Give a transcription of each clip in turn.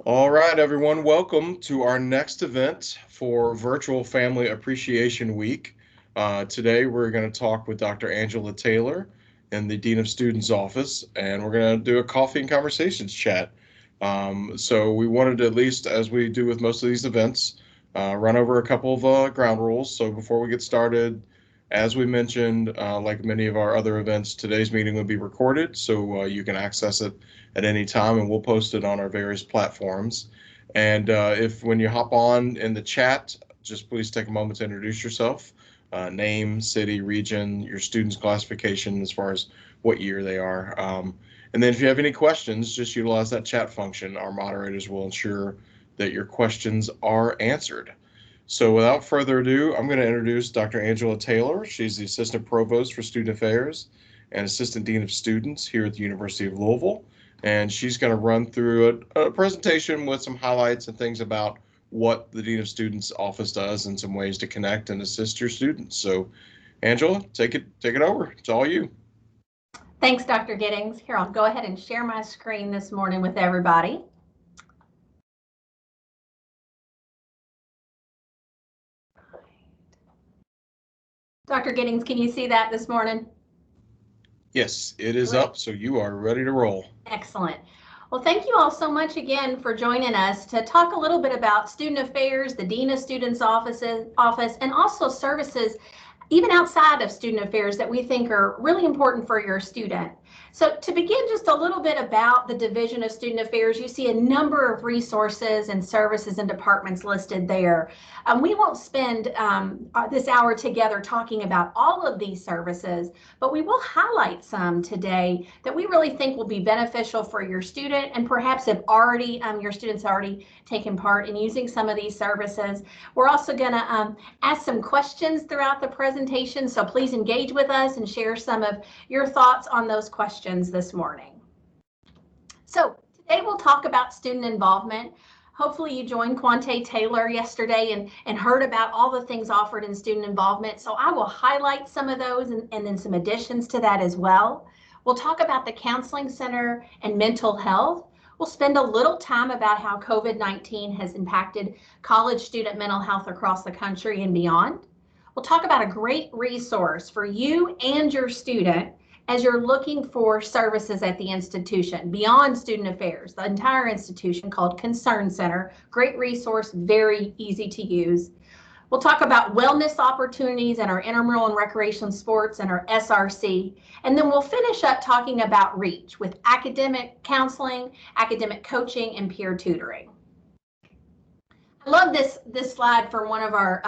All right, everyone, welcome to our next event for Virtual Family Appreciation Week. Today, we're going to talk with Dr. Angela Taylor in the Dean of Students office, and we're going to do a coffee and conversations chat. So, we wanted to, at least as we do with most of these events, run over a couple of ground rules. So, before we get started, as we mentioned, like many of our other events, today's meeting will be recorded, so you can access it at any time, and we'll post it on our various platforms. And if when you hop on in the chat, just please take a moment to introduce yourself, name, city, region, your student's classification as far as what year they are. And then if you have any questions, just utilize that chat function. Our moderators will ensure that your questions are answered. So without further ado, I'm going to introduce Dr. Angela Taylor. She's the Assistant Provost for Student Affairs and Assistant Dean of Students here at the University of Louisville. And she's going to run through a presentation with some highlights and things about what the Dean of Students office does and some ways to connect and assist your students. So Angela, take it over. It's all you. Thanks, Dr. Giddings. Here, I'll go ahead and share my screen this morning with everybody. Dr. Giddings, can you see that this morning? Yes, it is up, so you are ready to roll. Excellent. Well, thank you all so much again for joining us to talk a little bit about student affairs, the Dean of Students office, and also services even outside of student affairs that we think are really important for your student. So to begin, just a little bit about the Division of Student Affairs, you see a number of resources and services and departments listed there. We won't spend this hour together talking about all of these services, but we will highlight some today that we really think will be beneficial for your student, and perhaps have already, your students already taken part in using some of these services. We're also going to ask some questions throughout the presentation, so please engage with us and share some of your thoughts on those questions this morning. So today we'll talk about student involvement. Hopefully you joined Quante Taylor yesterday and heard about all the things offered in student involvement. So I will highlight some of those and then some additions to that as well. We'll talk about the Counseling Center and mental health. We'll spend a little time about how COVID-19 has impacted college student mental health across the country and beyond. We'll talk about a great resource for you and your student as you're looking for services at the institution beyond student affairs, the entire institution, called Concern Center. Great resource, very easy to use. We'll talk about wellness opportunities and our intramural and recreation sports and our SRC. And then we'll finish up talking about REACH with academic counseling, academic coaching, and peer tutoring. I love this slide from one of our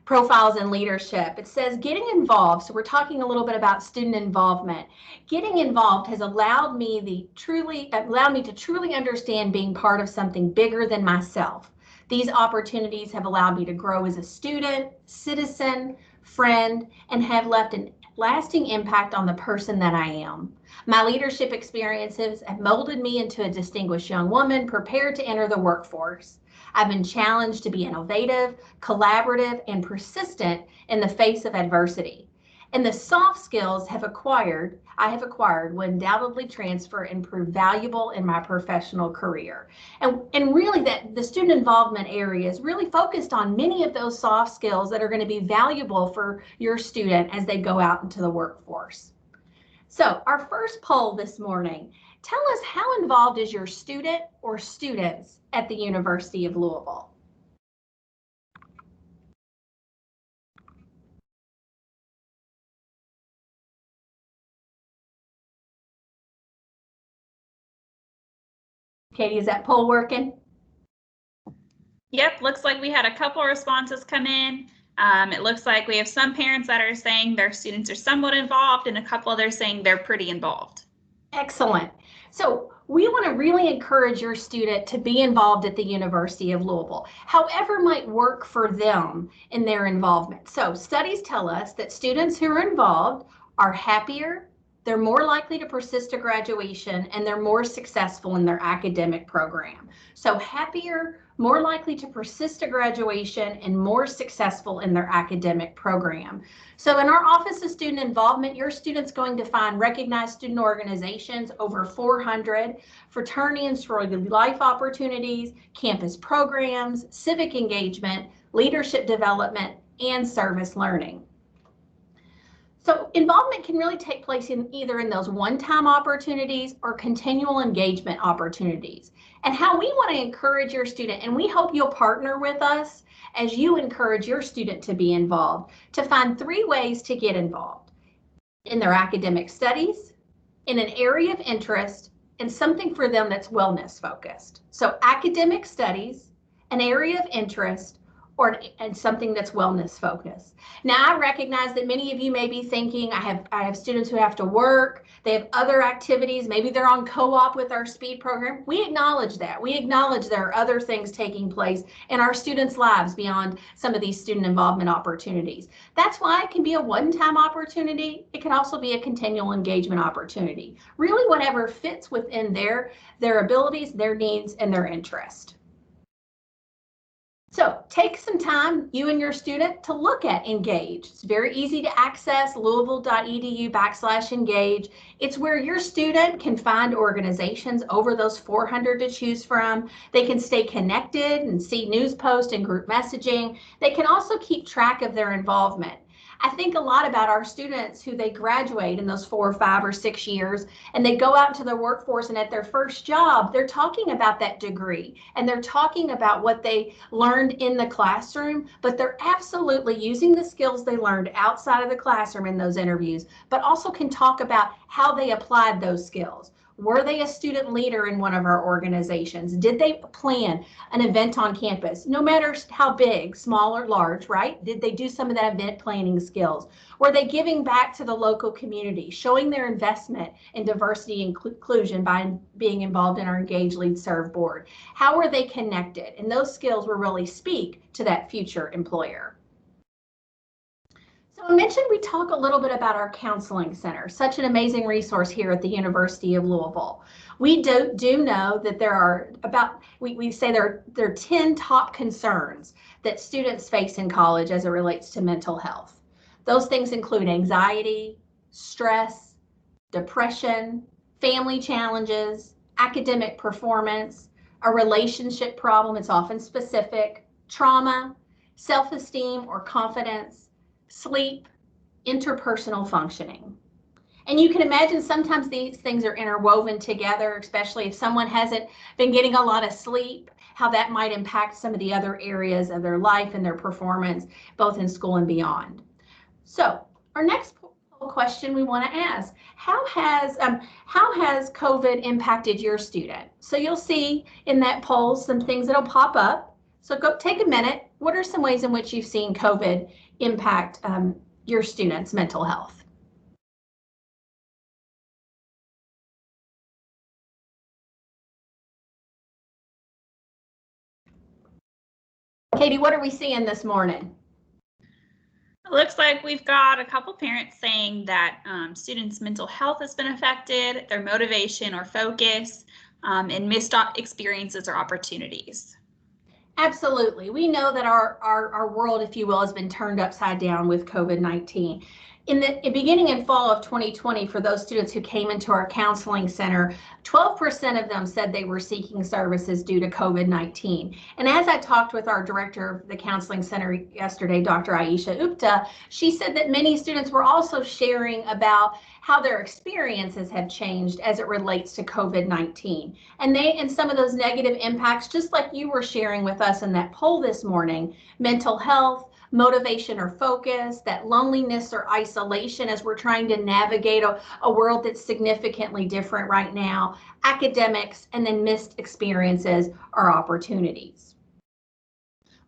profiles in leadership. It says getting involved. So we're talking a little bit about student involvement. Getting involved has allowed me to truly understand being part of something bigger than myself. These opportunities have allowed me to grow as a student, citizen, friend, and have left a lasting impact on the person that I am. My leadership experiences have molded me into a distinguished young woman prepared to enter the workforce. I've been challenged to be innovative, collaborative, and persistent in the face of adversity. And the soft skills I have acquired will undoubtedly transfer and prove valuable in my professional career. And really that the student involvement area is really focused on many of those soft skills that are going to be valuable for your student as they go out into the workforce. So our first poll this morning, tell us, how involved is your student or students at the University of Louisville? Katie, is that poll working? Yep, looks like we had a couple of responses come in. It looks like we have some parents that are saying their students are somewhat involved and a couple others saying they're pretty involved. Excellent. So we want to really encourage your student to be involved at the University of Louisville, however might work for them in their involvement. So studies tell us that students who are involved are happier, they're more likely to persist to graduation, and they're more successful in their academic program. So happier, more likely to persist to graduation, and more successful in their academic program. So in our Office of Student Involvement, your student's going to find recognized student organizations, over 400, fraternity and sorority life opportunities, campus programs, civic engagement, leadership development, and service learning. So involvement can really take place in either in those one-time opportunities or continual engagement opportunities. And how we want to encourage your student, and we hope you'll partner with us as you encourage your student to be involved, to find 3 ways to get involved: in their academic studies, in an area of interest, and something for them that's wellness focused. So academic studies, an area of interest, and something that's wellness focused. Now, I recognize that many of you may be thinking, I have students who have to work, they have other activities, maybe they're on co-op with our SPEED program. We acknowledge that. We acknowledge there are other things taking place in our students' lives beyond some of these student involvement opportunities. That's why it can be a one-time opportunity. It can also be a continual engagement opportunity. Really, whatever fits within their abilities, their needs, and their interest. So take some time, you and your student, to look at Engage. It's very easy to access, louisville.edu/engage. It's where your student can find organizations, over those 400 to choose from. They can stay connected and see news posts and group messaging. They can also keep track of their involvement. I think a lot about our students who they graduate in those 4 or 5 or 6 years, and they go out into the workforce, and at their first job, they're talking about that degree and they're talking about what they learned in the classroom, but they're absolutely using the skills they learned outside of the classroom in those interviews, but also can talk about how they applied those skills. Were they a student leader in one of our organizations? Did they plan an event on campus, no matter how big, small or large, right? Did they do some of that event planning skills? Were they giving back to the local community, showing their investment in diversity and inclusion by being involved in our Engage, Lead, Serve board? How were they connected? And those skills will really speak to that future employer. So I mentioned we talk a little bit about our counseling center, such an amazing resource here at the University of Louisville. We do know that there are we say there are 10 top concerns that students face in college as it relates to mental health. Those things include anxiety, stress, depression, family challenges, academic performance, a relationship problem, it's often specific, trauma, self-esteem or confidence, sleep, interpersonal functioning. And you can imagine sometimes these things are interwoven together, especially if someone hasn't been getting a lot of sleep, how that might impact some of the other areas of their life and their performance, both in school and beyond. So our next question we want to ask, how has COVID impacted your student? So you'll see in that poll some things that'll pop up. So go take a minute. What are some ways in which you've seen COVID impact your students' mental health? Katie, what are we seeing this morning? It looks like we've got a couple parents saying that students' mental health has been affected, their motivation or focus, and missed experiences or opportunities. Absolutely. We know that our world, if you will, has been turned upside down with COVID-19. In the beginning in fall of 2020, for those students who came into our counseling center, 12% of them said they were seeking services due to COVID-19. And as I talked with our director of the counseling center yesterday, Dr. Aisha Upta, she said that many students were also sharing about how their experiences have changed as it relates to COVID-19. And some of those negative impacts, just like you were sharing with us in that poll this morning, mental health, motivation or focus, that loneliness or isolation as we're trying to navigate a world that's significantly different right now, academics, and then missed experiences or opportunities.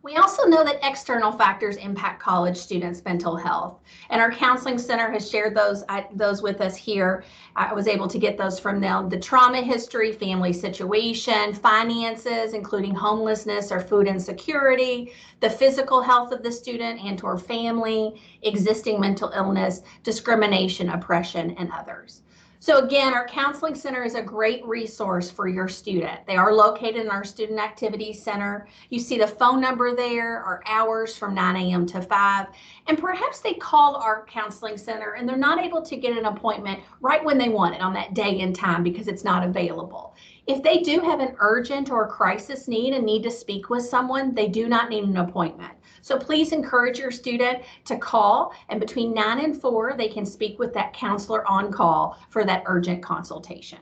We also know that external factors impact college students' mental health, and our counseling center has shared those with us here. I was able to get those from them. The trauma history, family situation, finances, including homelessness or food insecurity, the physical health of the student and or family, existing mental illness, discrimination, oppression, and others. So again, our counseling center is a great resource for your student. They are located in our student activities center. You see the phone number there, our hours from 9 a.m. to 5. And perhaps they call our counseling center and they're not able to get an appointment right when they want it on that day and time because it's not available. If they do have an urgent or crisis need and need to speak with someone, they do not need an appointment. So please encourage your student to call, and between 9 and 4, they can speak with that counselor on call for that urgent consultation.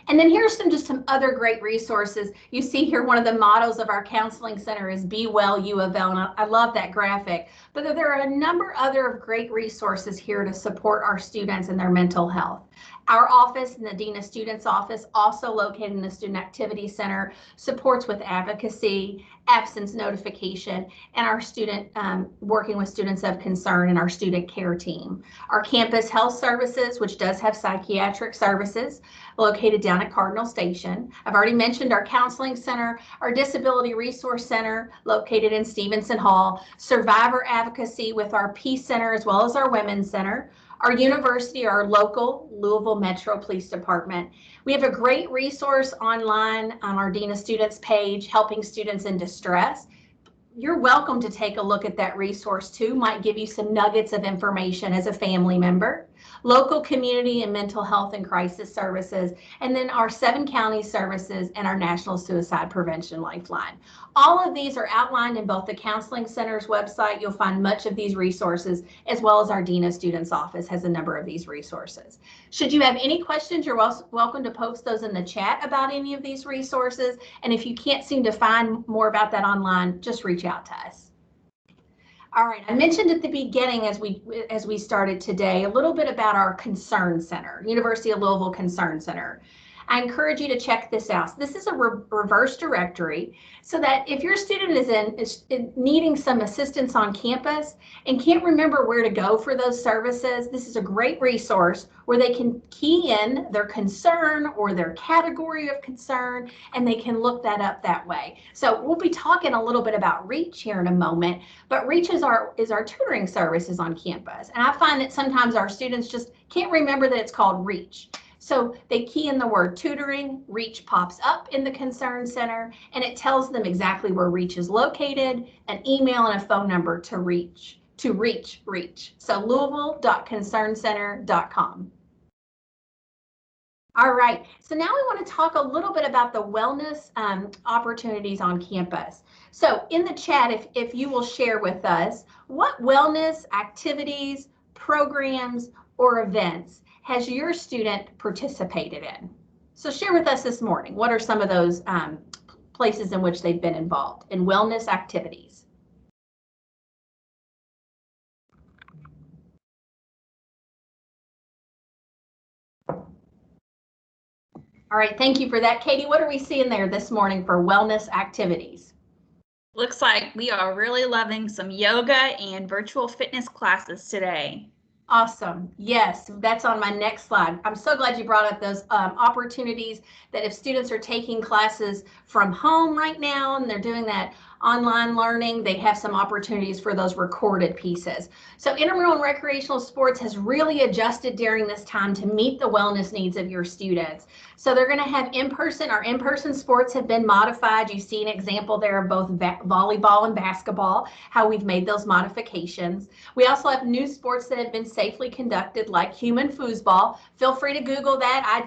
And then here's some other great resources. You see here one of the mottos of our counseling center is Be Well U of L, and I love that graphic. But there are a number of great resources here to support our students and their mental health. Our office and the Dean of Students office, also located in the Student Activity Center, supports with advocacy, absence notification, and our student working with students of concern and our student care team. Our campus health services, which does have psychiatric services, located down at Cardinal Station. I've already mentioned our counseling center, our disability resource center located in Stevenson Hall, survivor advocacy with our Peace Center as well as our Women's Center, our university, our local Louisville Metro Police Department. We have a great resource online on our Dean of Students page, Helping Students in Distress. You're welcome to take a look at that resource too. Might give you some nuggets of information as a family member. Local community and mental health and crisis services, and then our 7 county services and our National Suicide Prevention Lifeline. All of these are outlined in both the Counseling Center's website. You'll find much of these resources, as well as our Dean of Students office has a number of these resources. Should you have any questions, you're welcome to post those in the chat about any of these resources. And if you can't seem to find more about that online, just reach out to us. All right, I mentioned at the beginning as we started today a little bit about our Concern Center, University of Louisville Concern Center. I encourage you to check this out. This is a reverse directory so that if your student is needing some assistance on campus and can't remember where to go for those services, this is a great resource where they can key in their concern or their category of concern, and they can look that up that way. So we'll be talking a little bit about REACH here in a moment, but REACH is our tutoring services on campus. And I find that sometimes our students just can't remember that it's called REACH. So they key in the word tutoring, REACH pops up in the Concern Center, and it tells them exactly where REACH is located, an email and a phone number to reach REACH. So louisville.concerncenter.com. All right, so now we want to talk a little bit about the wellness opportunities on campus. So in the chat, if you will share with us, what wellness activities, programs, or events has your student participated in? So share with us this morning, what are some of those places in which they've been involved in wellness activities? All right, thank you for that. Katie, what are we seeing there this morning for wellness activities? Looks like we are really loving some yoga and virtual fitness classes today. Awesome. Yes, that's on my next slide. I'm so glad you brought up those opportunities that if students are taking classes from home right now and they're doing that online learning, they have some opportunities for those recorded pieces. So intramural and recreational sports has really adjusted during this time to meet the wellness needs of your students. So they're going to have our in-person sports have been modified. You see an example there of both volleyball and basketball, how we've made those modifications. We also have new sports that have been safely conducted, like human foosball. Feel free to Google that. I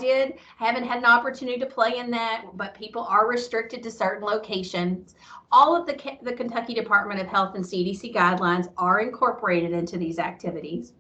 haven't had an opportunity to play in that, but people are restricted to certain locations. All of the Kentucky Department of Health and CDC guidelines are incorporated into these activities.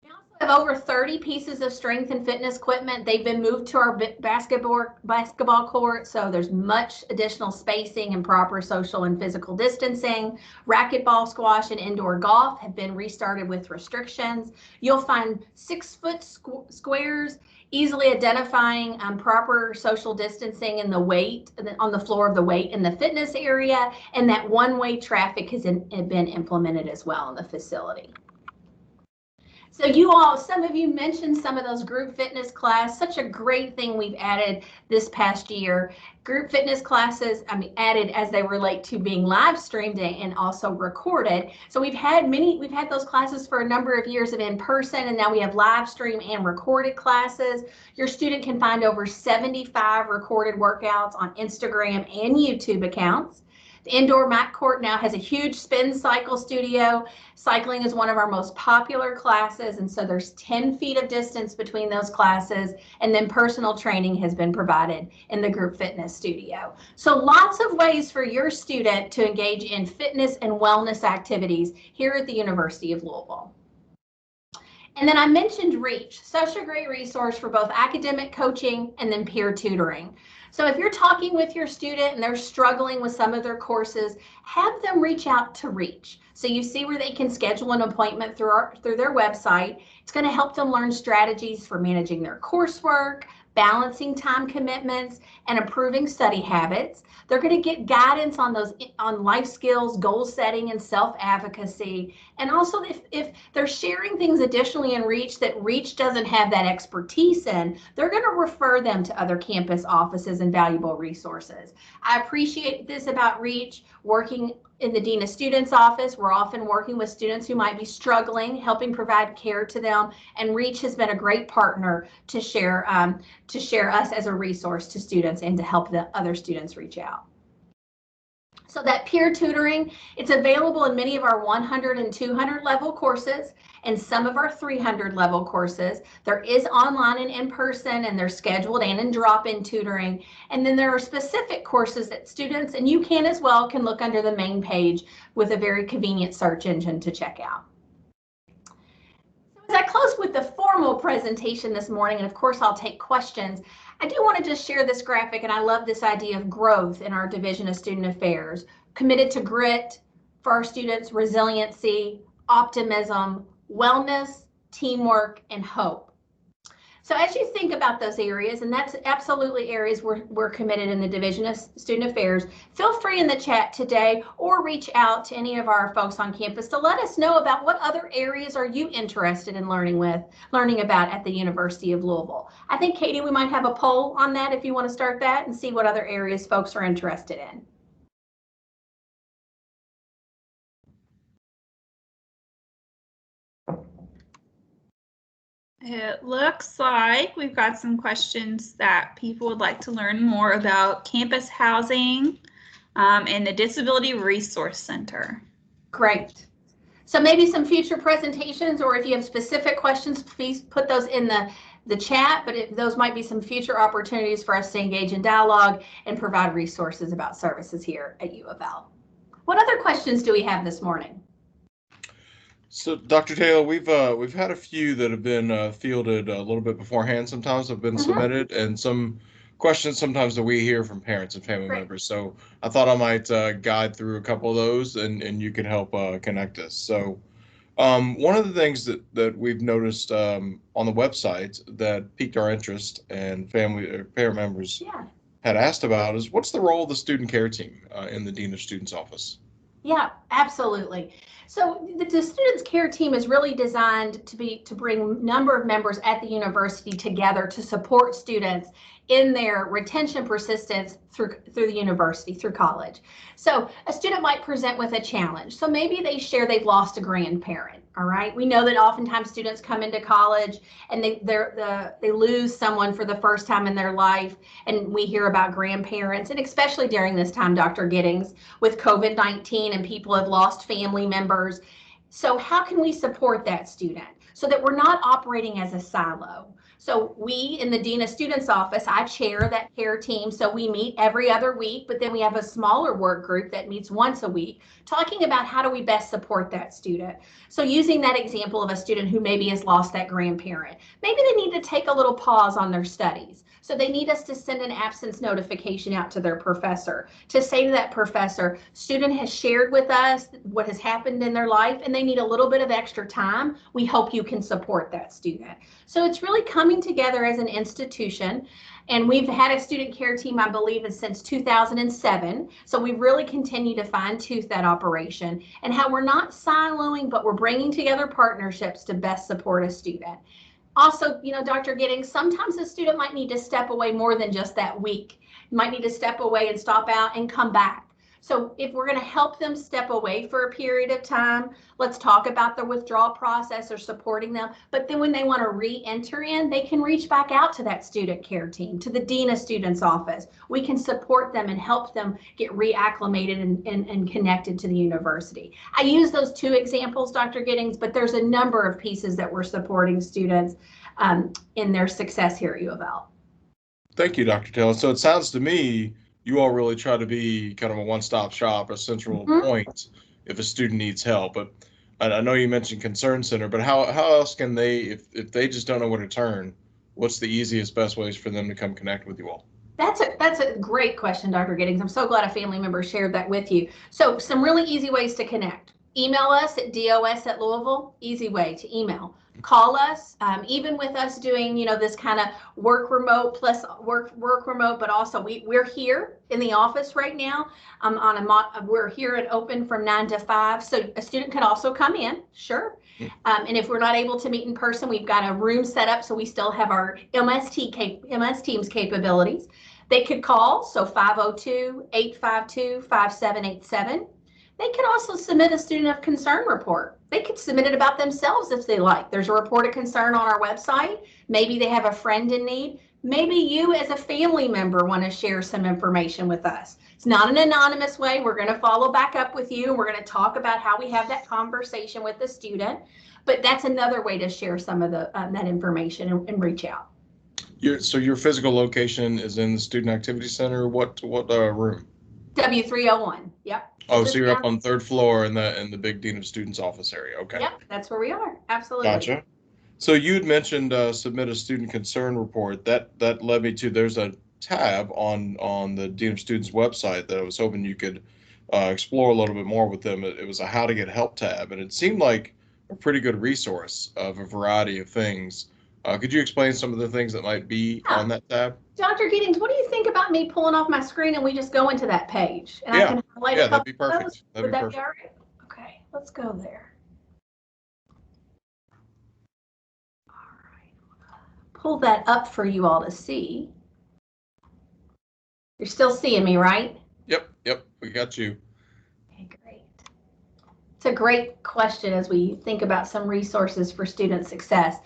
We also have over 30 pieces of strength and fitness equipment. They've been moved to our basketball court, so there's much additional spacing and proper social and physical distancing. Racquetball, squash, and indoor golf have been restarted with restrictions. You'll find 6-foot squares, easily identifying proper social distancing in the weight on the floor of the weight in the fitness area, and that one-way traffic has been implemented as well in the facility. So you all, some of you mentioned some of those group fitness class, such a great thing we've added this past year. Group fitness classes, added as they relate to being live streamed and also recorded. So we've had those classes for a number of years of in person, and now we have live stream and recorded classes. Your student can find over 75 recorded workouts on Instagram and YouTube accounts. The indoor mat court now has a huge spin cycle studio. Cycling is one of our most popular classes, and so there's 10 feet of distance between those classes, and then personal training has been provided in the group fitness studio. So lots of ways for your student to engage in fitness and wellness activities here at the University of Louisville. And then I mentioned REACH, such a great resource for both academic coaching and then peer tutoring. So if you're talking with your student and they're struggling with some of their courses, have them reach out to REACH. So you see where they can schedule an appointment through their website. It's going to help them learn strategies for managing their coursework, balancing time commitments, and improving study habits. They're going to get guidance on life skills, goal setting, and self-advocacy. And also if they're sharing things additionally in REACH that REACH doesn't have that expertise in, they're going to refer them to other campus offices and valuable resources. I appreciate this about REACH. Working in the Dean of Students office, we're often working with students who might be struggling, helping provide care to them, and REACH has been a great partner to share us as a resource to students and to help the other students reach out. So that peer tutoring, it's available in many of our 100 and 200 level courses and some of our 300 level courses. There is online and in person, and they're scheduled and in drop-in tutoring. And then there are specific courses that students, and you can as well, can look under the main page with a very convenient search engine to check out. So as I close with the formal presentation this morning, and of course I'll take questions, I do want to just share this graphic, and I love this idea of growth in our Division of Student Affairs. Committed to grit for our students, resiliency, optimism, wellness, teamwork, and hope. So as you think about those areas, and that's absolutely areas we're committed in the Division of Student Affairs, feel free in the chat today or reach out to any of our folks on campus to let us know about what other areas are you interested in learning about at the University of Louisville. I think, Katie, we might have a poll on that if you want to start that and see what other areas folks are interested in. It looks like we've got some questions that people would like to learn more about campus housing and the Disability Resource Center. Great. So maybe some future presentations, or if you have specific questions, please put those in the chat, but those might be some future opportunities for us to engage in dialogue and provide resources about services here at U of L. What other questions do we have this morning? So, Dr. Taylor, we've had a few that have been fielded a little bit beforehand. Sometimes have been submitted, and some questions sometimes that we hear from parents and family members. So I thought I might guide through a couple of those, and you can help connect us. So one of the things that we've noticed on the website that piqued our interest and family or parent members had asked about is, what's the role of the student care team in the Dean of Students office? Yeah, absolutely. So the students care team is really designed to bring a number of members at the university together to support students in their retention persistence through the university, through college. So a student might present with a challenge. So maybe they share they've lost a grandparent. All right. We know that oftentimes students come into college and they lose someone for the first time in their life. And we hear about grandparents, and especially during this time, Dr. Giddings, with COVID-19, and people have lost family members. So how can we support that student so that we're not operating as a silo? So we in the Dean of Students office, I chair that care team. So we meet every other week, but then we have a smaller work group that meets once a week, talking about how do we best support that student. So using that example of a student who maybe has lost that grandparent, maybe they need to take a little pause on their studies. So they need us to send an absence notification out to their professor to say to that professor, student has shared with us what has happened in their life and they need a little bit of extra time. We hope you can support that student. So it's really coming together as an institution And we've had a student care team, I believe, since 2007. So we really continue to fine-tune that operation and how we're not siloing, but we're bringing together partnerships to best support a student. Also, Dr. Giddings, sometimes a student might need to step away more than just that week. Might need to step away and stop out and come back. So if we're going to help them step away for a period of time, let's talk about the withdrawal process or supporting them. But then when they want to re-enter in, they can reach back out to that student care team, to the Dean of Students office. We can support them and help them get reacclimated and connected to the university. I use those two examples, Dr. Giddings, but there's a number of pieces that we're supporting students in their success here at U of L. Thank you, Dr. Taylor. So it sounds to me you all really try to be kind of a one-stop shop, a central point if a student needs help. But I know you mentioned Concern Center, but how else can they, if they just don't know where to turn, what's the easiest, best ways for them to come connect with you all? That's a great question, Dr. Giddings. I'm so glad a family member shared that with you. So some really easy ways to connect. Email us at dos@Louisville, easy way to email. Call us, even with us doing, this kind of work remote plus work remote, but also we're here in the office right now. We're here and open from 9 to 5. So a student can also come in, sure. And if we're not able to meet in person, we've got a room set up so we still have our MS Teams capabilities. They could call, so 502-852-5787. They can also submit a student of concern report. They could submit it about themselves if they like. There's a report of concern on our website. Maybe they have a friend in need. Maybe you as a family member want to share some information with us. It's not an anonymous way. We're going to follow back up with you. And we're going to talk about how we have that conversation with the student. But that's another way to share some of that information and reach out. So your physical location is in the Student Activity Center. What room? W301. Yep. Oh, so you're up on the 3rd floor in the big Dean of Students office area. Okay. Yep, that's where we are. Absolutely. Gotcha. So you had mentioned submit a student concern report. That led me to, there's a tab on the Dean of Students website that I was hoping you could explore a little bit more with them. It was a how to get help tab, and it seemed like a pretty good resource of a variety of things. Could you explain some of the things that might be on that tab? Dr. Giddings, what do you think about me pulling off my screen and we just go into that page? And I can highlight a couple that'd be perfect. of those? Would that be all right? Okay, let's go there. All right. Pull that up for you all to see. You're still seeing me, right? Yep, we got you. Okay, great. It's a great question as we think about some resources for student success.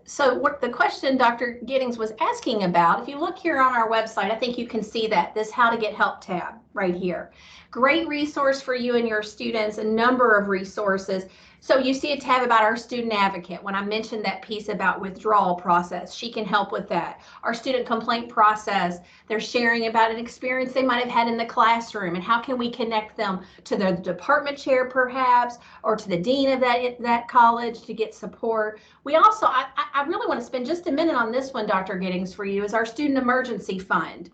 So what the question Dr. Giddings was asking about, if you look here on our website, I think you can see that this How to Get Help tab right here. Great resource for you and your students, a number of resources. So you see a tab about our student advocate. When I mentioned that piece about withdrawal process, she can help with that. Our student complaint process, they're sharing about an experience they might have had in the classroom and how can we connect them to the department chair perhaps, or to the dean of that college to get support. We also, I really want to spend just a minute on this one, Dr. Giddings, for you, is our Student Emergency Fund.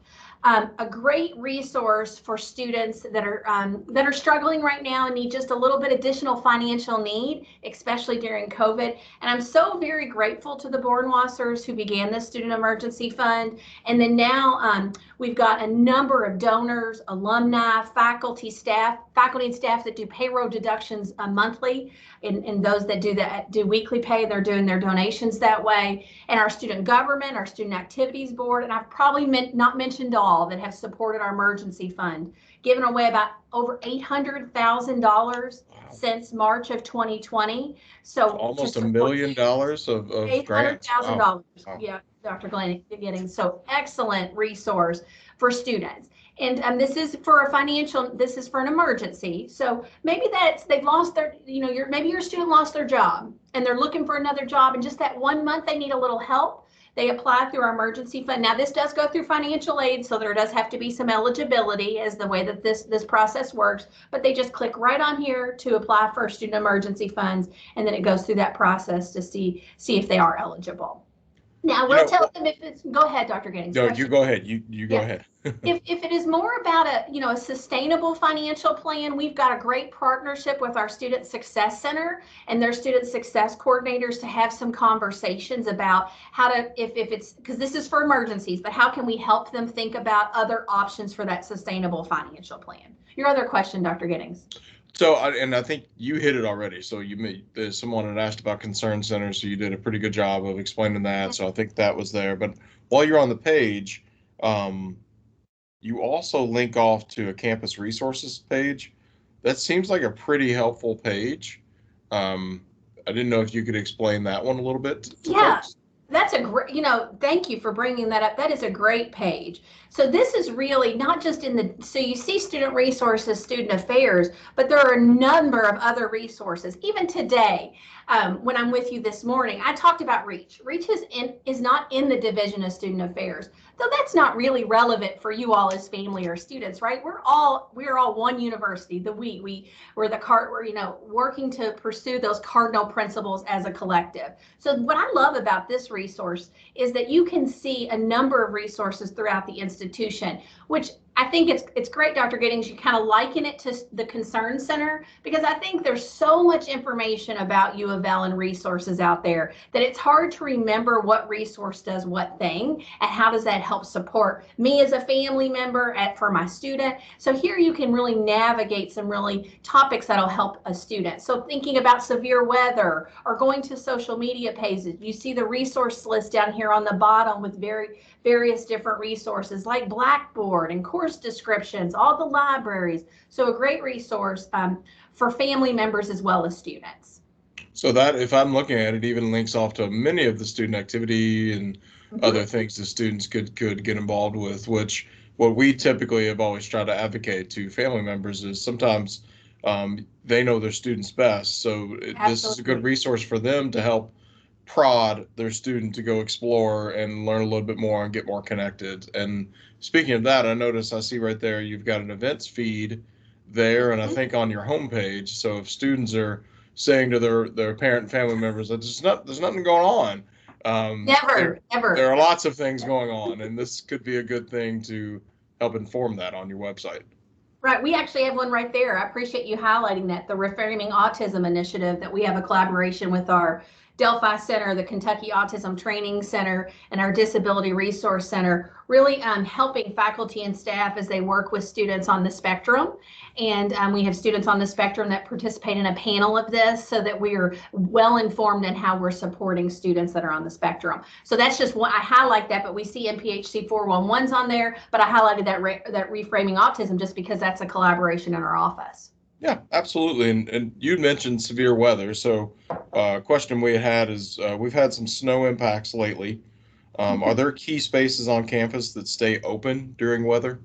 A great resource for students that are struggling right now and need just a little bit additional financial need, especially during COVID. And I'm so very grateful to the Bornwassers who began this Student Emergency Fund. And then now we've got a number of donors, alumni, faculty and staff that do payroll deductions monthly, and those that do weekly pay, they're doing their donations that way. And our student government, our student activities board, and I've probably not mentioned all that have supported our emergency fund, given away about over $800,000 since March of 2020. So almost $1 million of grants. $800,000. Wow. Yeah, Dr. Giddings. So excellent resource for students. And this is for this is for an emergency. So maybe they've lost their, maybe your student lost their job and they're looking for another job, and just that 1 month they need a little help. They apply through our emergency fund. Now this does go through financial aid, so there does have to be some eligibility as the way that this process works, but they just click right on here to apply for student emergency funds, and then it goes through that process to see if they are eligible. Now You we'll know, tell them if it's, go ahead, Dr. Giddings, no, you question. go ahead. You go Yeah. ahead. If it is more about a sustainable financial plan, we've got a great partnership with our Student Success Center and their student success coordinators to have some conversations about how to, if it's, because this is for emergencies, but how can we help them think about other options for that sustainable financial plan? Your other question, Dr. Giddings. So, and I think you hit it already. So someone had asked about concern centers, so you did a pretty good job of explaining that. So I think that was there. But while you're on the page, um, you also link off to a campus resources page. That seems like a pretty helpful page. Um, I didn't know if you could explain that one a little bit to Yeah, folks. that's a great, thank you for bringing that up. That is a great page. So this is really not just so you see student resources, student affairs, but there are a number of other resources. Even today, when I'm with you this morning, I talked about REACH. REACH is not in the Division of Student Affairs, though that's not really relevant for you all as family or students, right? We're all one university. We're working to pursue those cardinal principles as a collective. So what I love about this resource is that you can see a number of resources throughout the institution, which I think it's great, Dr. Giddings, you kind of liken it to the Concern Center, because I think there's so much information about U of L and resources out there that it's hard to remember what resource does what thing and how does that help support me as a family member for my student. So here you can really navigate some really topics that'll help a student. So thinking about severe weather or going to social media pages, you see the resource list down here on the bottom with various different resources like Blackboard and course descriptions, all the libraries. So a great resource for family members as well as students. So that, if I'm looking at it, even links off to many of the student activity and other things the students could get involved with, which what we typically have always tried to advocate to family members is sometimes they know their students best. So this is a good resource for them to help prod their student to go explore and learn a little bit more and get more connected. And speaking of that, I see right there you've got an events feed there, and I think on your homepage. So if students are saying to their parent and family members that there's nothing going on, Never. there are lots of things going on, and this could be a good thing to help inform that on your website. Right. We actually have one right there. I appreciate you highlighting that. The Reframing Autism Initiative, that we have a collaboration with our Delphi Center, the Kentucky Autism Training Center, and our Disability Resource Center, really helping faculty and staff as they work with students on the spectrum. And we have students on the spectrum that participate in a panel of this so that we are well informed in how we're supporting students that are on the spectrum. So that's just one, I highlight that, but we see NPHC 411's on there, but I highlighted that Reframing Autism just because that's a collaboration in our office. Yeah, absolutely. And you mentioned severe weather. So a question we had is we've had some snow impacts lately. Are there key spaces on campus that stay open during weather?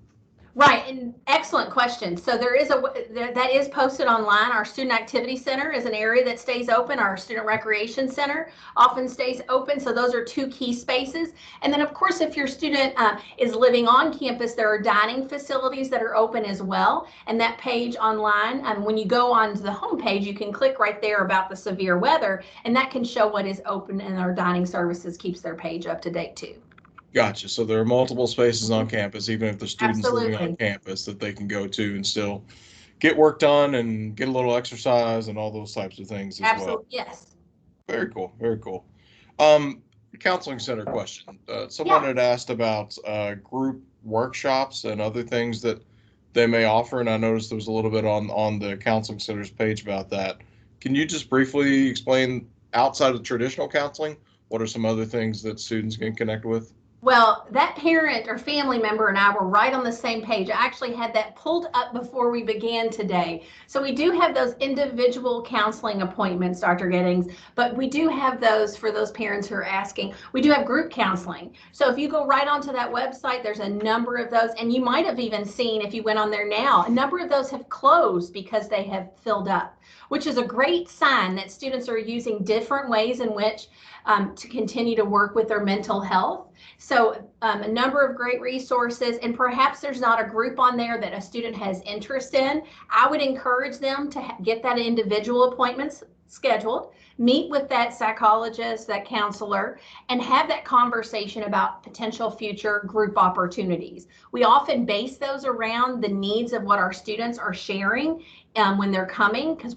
Right, and excellent question. So that is posted online. Our student activity center is an area that stays open. Our student recreation center often stays open. So those are two key spaces. And then of course, if your student is living on campus, there are dining facilities that are open as well. And that page online, when you go onto the homepage, you can click right there about the severe weather, and that can show what is open, and our dining services keeps their page up to date too. Gotcha. So there are multiple spaces on campus, even if the student's living on Absolutely. campus, that they can go to and still get work done and get a little exercise and all those types of things as well. Absolutely, yes. Very cool. Very cool. Um, Counseling center question. Someone Yeah. had asked about group workshops and other things that they may offer, and I noticed there was a little bit on the counseling center's page about that. Can you just briefly explain, outside of traditional counseling, what are some other things that students can connect with? Well, that parent or family member and I were right on the same page. I actually had that pulled up before we began today. So we do have those individual counseling appointments, Dr. Giddings, but we do have those for those parents who are asking. We do have group counseling. So if you go right onto that website, there's a number of those, and you might have even seen, if you went on there now, a number of those have closed because they have filled up, which is a great sign that students are using different ways in which to continue to work with their mental health. So a number of great resources, and perhaps there's not a group on there that a student has interest in. I would encourage them to get that individual appointments scheduled, meet with that psychologist, that counselor, and have that conversation about potential future group opportunities. We often base those around the needs of what our students are sharing when they're coming, because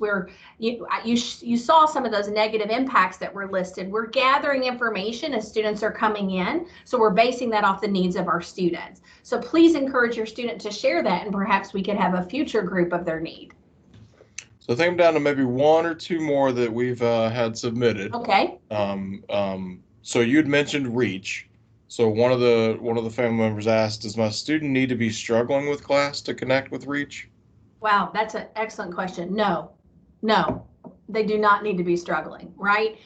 you saw some of those negative impacts that were listed. We're gathering information as students are coming in, so we're basing that off the needs of our students. So please encourage your student to share that, and perhaps we could have a future group of their need. So I think I'm down to maybe one or two more that we've had submitted. Okay. So you'd mentioned reach. So one of the family members asked, does my student need to be struggling with class to connect with reach? Wow, that's an excellent question. No, they do not need to be struggling, right?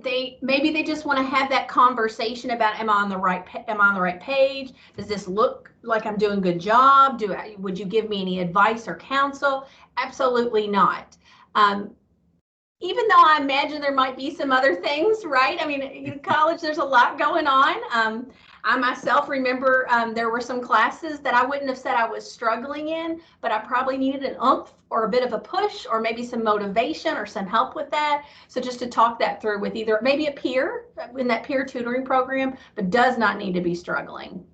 Maybe they just want to have that conversation about, am I on the right page? Does this look like I'm doing a good job? Would you give me any advice or counsel? Absolutely not. Even though I imagine there might be some other things, right? I mean, in college, there's a lot going on. I myself remember there were some classes that I wouldn't have said I was struggling in, but I probably needed an oomph or a bit of a push or maybe some motivation or some help with that. So just to talk that through with either maybe a peer in that peer tutoring program, but does not need to be struggling.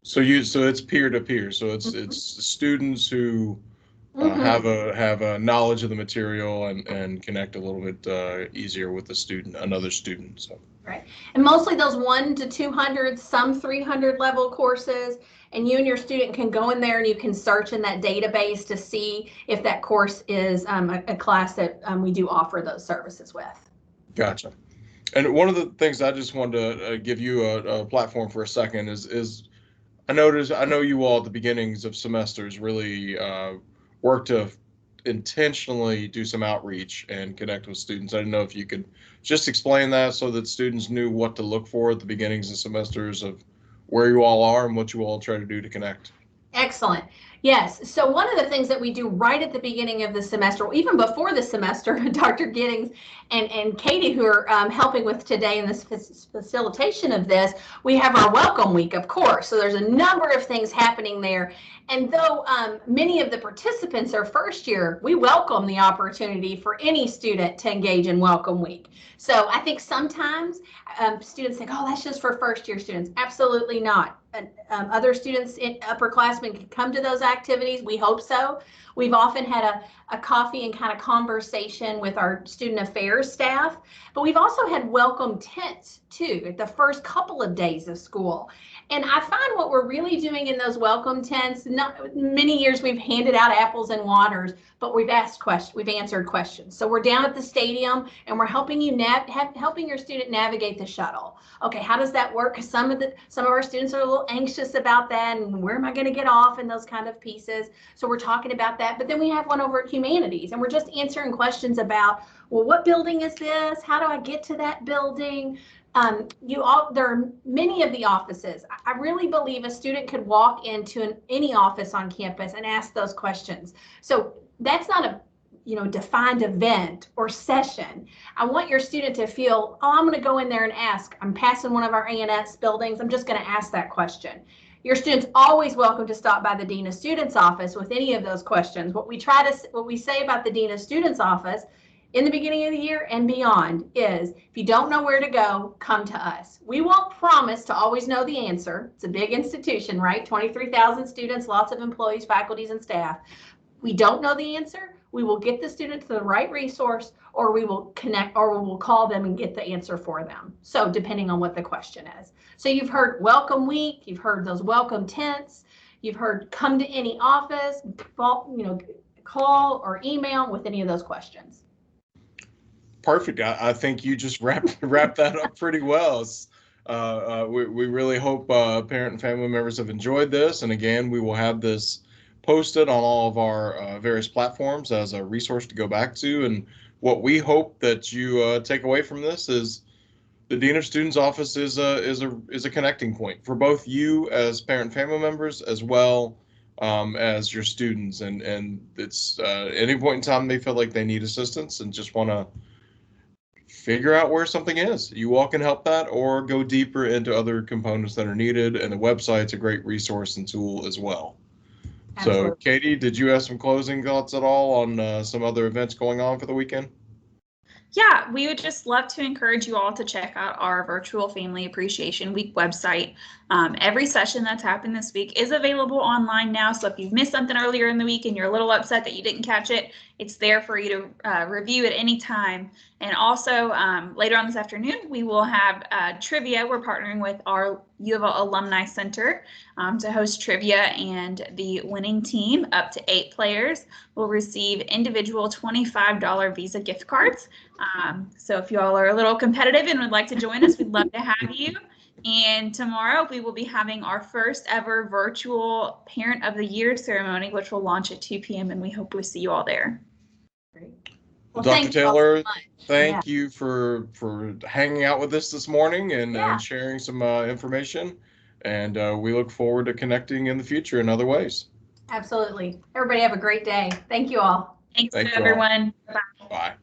So it's peer to peer. So it's students who have a knowledge of the material and connect a little bit easier with another student. So. Right. And mostly those 1 to 200, some 300 level courses, and you and your student can go in there and you can search in that database to see if that course is a class that we do offer those services with. Gotcha. And one of the things I just wanted to give you a platform for a second is I know you all at the beginnings of semesters really work to intentionally do some outreach and connect with students. I didn't know if you could just explain that so that students knew what to look for at the beginnings of semesters of where you all are and what you all try to do to connect. Excellent. Yes. So one of the things that we do right at the beginning of the semester, or even before the semester, Dr. Giddings and Katie, who are helping with today in this facilitation of this, we have our welcome week, of course. So there's a number of things happening there. And though many of the participants are first year, we welcome the opportunity for any student to engage in welcome week. So I think sometimes students think, oh, that's just for first year students. Absolutely not. Other students, upperclassmen, can come to those activities. We hope so. We've often had a coffee and kind of conversation with our student affairs staff, but we've also had welcome tents too at the first couple of days of school. And I find what we're really doing in those welcome tents, many years we've handed out apples and waters, but we've answered questions. So we're down at the stadium and we're helping helping your student navigate the shuttle. Okay, how does that work? Because some of our students are a little anxious about that, and where am I going to get off and those kind of pieces. So we're talking about that. But then we have one over at Humanities, and we're just answering questions about, well, what building is this? How do I get to that building? There are many of the offices. I really believe a student could walk into any office on campus and ask those questions. So that's not a defined event or session. I want your student to feel, oh, I'm going to go in there and ask. I'm passing one of our A&S buildings. I'm just going to ask that question. Your student's always welcome to stop by the Dean of Students office with any of those questions. What we say about the Dean of Students office in the beginning of the year and beyond is, if you don't know where to go, come to us. We won't promise to always know the answer. It's a big institution, right? 23,000 students, lots of employees, faculties, and staff. We don't know the answer. We will get the student to the right resource, or we will connect, or we will call them and get the answer for them. So depending on what the question is. So you've heard welcome week, you've heard those welcome tents, you've heard come to any office, call or email with any of those questions. Perfect. I think you just wrapped that up pretty well. We really hope parent and family members have enjoyed this. And again, we will have this posted on all of our various platforms as a resource to go back to. And what we hope that you take away from this is the Dean of Students office is a connecting point for both you as parent and family members as well as your students. And it's any point in time they feel like they need assistance and just want to figure out where something is. You all can help that or go deeper into other components that are needed. And the website's a great resource and tool as well. So, Absolutely. Katie, did you have some closing thoughts at all on some other events going on for the weekend? Yeah, we would just love to encourage you all to check out our Virtual Family Appreciation Week website. Every session that's happened this week is available online now. So if you've missed something earlier in the week and you're a little upset that you didn't catch it, it's there for you to review at any time. And also later on this afternoon, we will have trivia. We're partnering with our U of L Alumni Center to host trivia, and the winning team, up to 8 players, will receive individual $25 Visa gift cards. So if you all are a little competitive and would like to join us, we'd love to have you. And tomorrow we will be having our first ever virtual Parent of the Year ceremony, which will launch at 2 p.m. and we hope we see you all there. Great. Well, Dr. thank you all so Taylor, much. thank you for hanging out with us this morning and, Yeah. and sharing some information. And we look forward to connecting in the future in other ways. Absolutely. Everybody have a great day. Thank you all. Thanks, Thank you all. everyone. Bye. Bye.